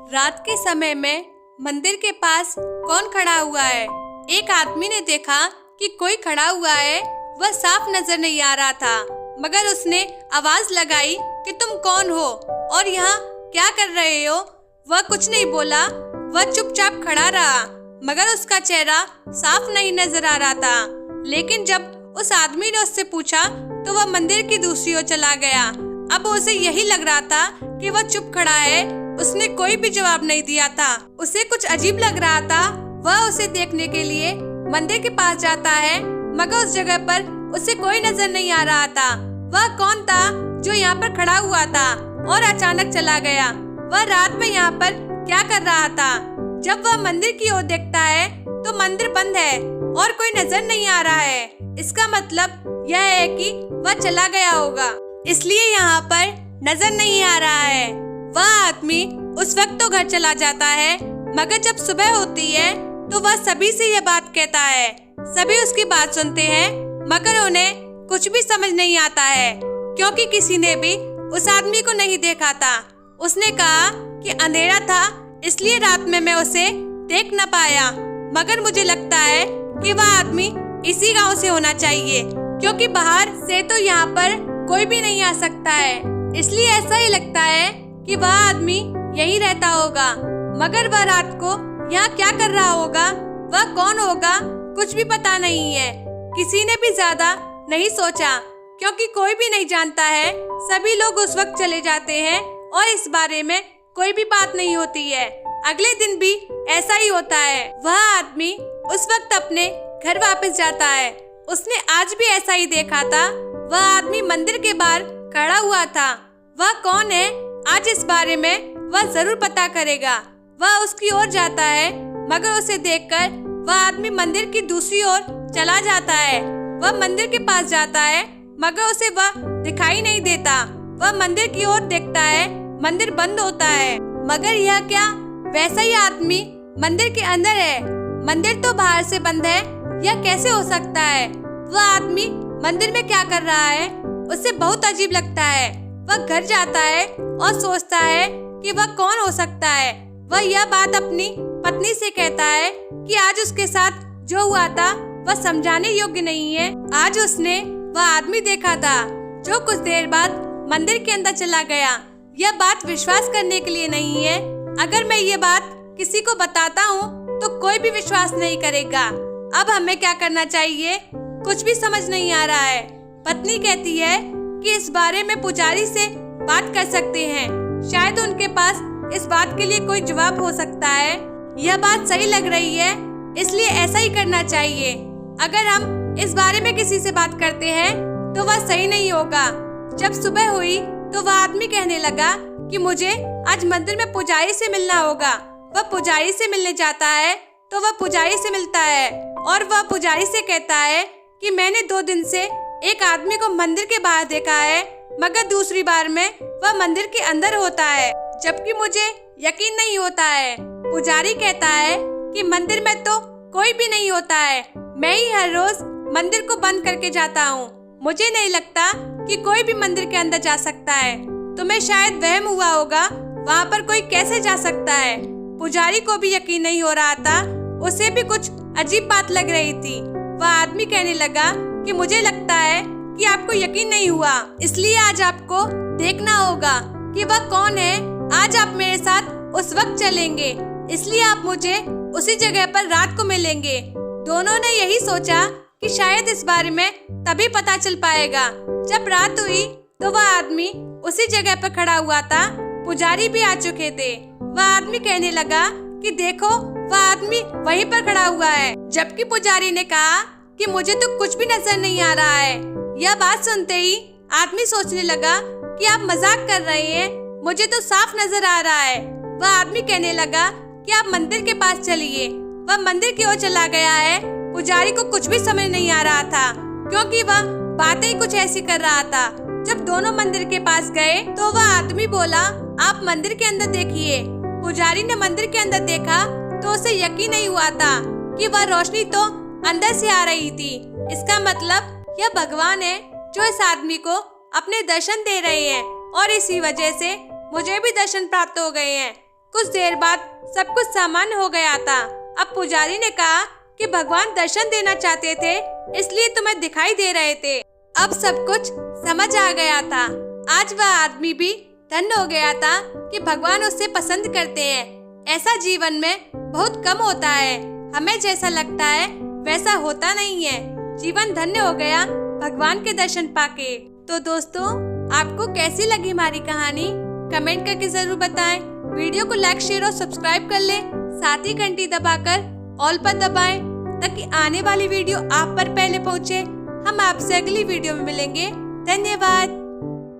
रात के समय में मंदिर के पास कौन खड़ा हुआ है। एक आदमी ने देखा कि कोई खड़ा हुआ है। वह साफ नजर नहीं आ रहा था, मगर उसने आवाज लगाई कि तुम कौन हो और यहाँ क्या कर रहे हो। वह कुछ नहीं बोला, वह चुपचाप खड़ा रहा, मगर उसका चेहरा साफ नहीं नजर आ रहा था। लेकिन जब उस आदमी ने उससे पूछा तो वह मंदिर की दूसरी ओर चला गया। अब उसे यही लग रहा था कि वह चुप खड़ा है। उसने कोई भी जवाब नहीं दिया था। उसे कुछ अजीब लग रहा था। वह उसे देखने के लिए मंदिर के पास जाता है, मगर उस जगह पर उसे कोई नजर नहीं आ रहा था। वह कौन था जो यहाँ पर खड़ा हुआ था और अचानक चला गया। वह रात में यहाँ पर क्या कर रहा था। जब वह मंदिर की ओर देखता है तो मंदिर बंद है और कोई नजर नहीं आ रहा है। इसका मतलब यह है कि वह चला गया होगा, इसलिए यहाँ पर नजर नहीं आ रहा है। वह आदमी उस वक्त तो घर चला जाता है, मगर जब सुबह होती है तो वह सभी से यह बात कहता है। सभी उसकी बात सुनते हैं, मगर उन्हें कुछ भी समझ नहीं आता है, क्योंकि किसी ने भी उस आदमी को नहीं देखा था। उसने कहा कि अंधेरा था, इसलिए रात में मैं उसे देख न पाया, मगर मुझे लगता है कि वह आदमी इसी गांव से होना चाहिए, क्योंकि बाहर से तो यहाँ पर कोई भी नहीं आ सकता है। इसलिए ऐसा ही लगता है कि वह आदमी यही रहता होगा, मगर वह रात को यहाँ क्या कर रहा होगा, वह कौन होगा, कुछ भी पता नहीं है। किसी ने भी ज्यादा नहीं सोचा, क्योंकि कोई भी नहीं जानता है। सभी लोग उस वक्त चले जाते हैं और इस बारे में कोई भी बात नहीं होती है। अगले दिन भी ऐसा ही होता है। वह आदमी उस वक्त अपने घर वापस जाता है। उसने आज भी ऐसा ही देखा था। वह आदमी मंदिर के बाहर खड़ा हुआ था। वह कौन है, आज इस बारे में वह जरूर पता करेगा। वह उसकी ओर जाता है, मगर उसे देखकर वह आदमी मंदिर की दूसरी ओर चला जाता है। वह मंदिर के पास जाता है, मगर उसे वह दिखाई नहीं देता। वह मंदिर की ओर देखता है, मंदिर बंद होता है। मगर यह क्या, वैसा ही आदमी मंदिर के अंदर है। मंदिर तो बाहर से बंद है, यह कैसे हो सकता है। वह आदमी मंदिर में क्या कर रहा है, उसे बहुत अजीब लगता है। वह घर जाता है और सोचता है कि वह कौन हो सकता है। वह यह बात अपनी पत्नी से कहता है कि आज उसके साथ जो हुआ था वह समझाने योग्य नहीं है। आज उसने वह आदमी देखा था जो कुछ देर बाद मंदिर के अंदर चला गया। यह बात विश्वास करने के लिए नहीं है। अगर मैं ये बात किसी को बताता हूँ तो कोई भी विश्वास नहीं करेगा। अब हमें क्या करना चाहिए, कुछ भी समझ नहीं आ रहा है। पत्नी कहती है कि इस बारे में पुजारी से बात कर सकते हैं, शायद उनके पास इस बात के लिए कोई जवाब हो सकता है। यह बात सही लग रही है, इसलिए ऐसा ही करना चाहिए। अगर हम इस बारे में किसी से बात करते हैं तो वह सही नहीं होगा। जब सुबह हुई तो वह आदमी कहने लगा कि मुझे आज मंदिर में पुजारी से मिलना होगा। वह पुजारी से मिलने जाता है तो वह पुजारी से मिलता है और वह पुजारी से कहता है कि मैंने 2 दिन से एक आदमी को मंदिर के बाहर देखा है, मगर दूसरी बार में वह मंदिर के अंदर होता है, जबकि मुझे यकीन नहीं होता है। पुजारी कहता है कि मंदिर में तो कोई भी नहीं होता है, मैं ही हर रोज मंदिर को बंद करके जाता हूँ। मुझे नहीं लगता कि कोई भी मंदिर के अंदर जा सकता है। तुम्हें शायद वहम हुआ होगा, वहाँ पर कोई कैसे जा सकता है। पुजारी को भी यकीन नहीं हो रहा था, उसे भी कुछ अजीब बात लग रही थी। वह आदमी कहने लगा कि मुझे लगता है कि आपको यकीन नहीं हुआ, इसलिए आज आपको देखना होगा कि वह कौन है। आज आप मेरे साथ उस वक्त चलेंगे, इसलिए आप मुझे उसी जगह पर रात को मिलेंगे। दोनों ने यही सोचा कि शायद इस बारे में तभी पता चल पाएगा। जब रात हुई तो वह आदमी उसी जगह पर खड़ा हुआ था। पुजारी भी आ चुके थे। वह आदमी कहने लगा कि देखो, वह आदमी वहीं पर खड़ा हुआ है, जबकि पुजारी ने कहा कि मुझे तो कुछ भी नजर नहीं आ रहा है। यह बात सुनते ही आदमी सोचने लगा कि आप मजाक कर रहे हैं, मुझे तो साफ नजर आ रहा है। वह आदमी कहने लगा कि आप मंदिर के पास चलिए। वह मंदिर की ओर चला गया है। पुजारी को कुछ भी समझ नहीं आ रहा था, क्योंकि वह बातें ही कुछ ऐसी कर रहा था। जब दोनों मंदिर के पास गए तो वह आदमी बोला, आप मंदिर के अंदर देखिए। पुजारी ने मंदिर के अंदर देखा तो उसे यकीन नहीं हुआ था कि वह रोशनी तो अंदर से आ रही थी। इसका मतलब यह भगवान है जो इस आदमी को अपने दर्शन दे रहे हैं, और इसी वजह से मुझे भी दर्शन प्राप्त हो गए हैं। कुछ देर बाद सब कुछ सामान्य हो गया था। अब पुजारी ने कहा कि भगवान दर्शन देना चाहते थे, इसलिए तुम्हें दिखाई दे रहे थे। अब सब कुछ समझ आ गया था। आज वह आदमी भी धन्य हो गया था कि भगवान उससे पसंद करते हैं। ऐसा जीवन में बहुत कम होता है। हमें जैसा लगता है वैसा होता नहीं है। जीवन धन्य हो गया भगवान के दर्शन पाके। तो दोस्तों, आपको कैसी लगी हमारी कहानी? कमेंट करके जरूर बताएं। वीडियो को लाइक, शेयर और सब्सक्राइब कर लें। साथ ही घंटी दबाकर ऑल पर दबाएं ताकि आने वाली वीडियो आप पर पहले पहुंचे। हम आपसे अगली वीडियो में मिलेंगे। धन्यवाद।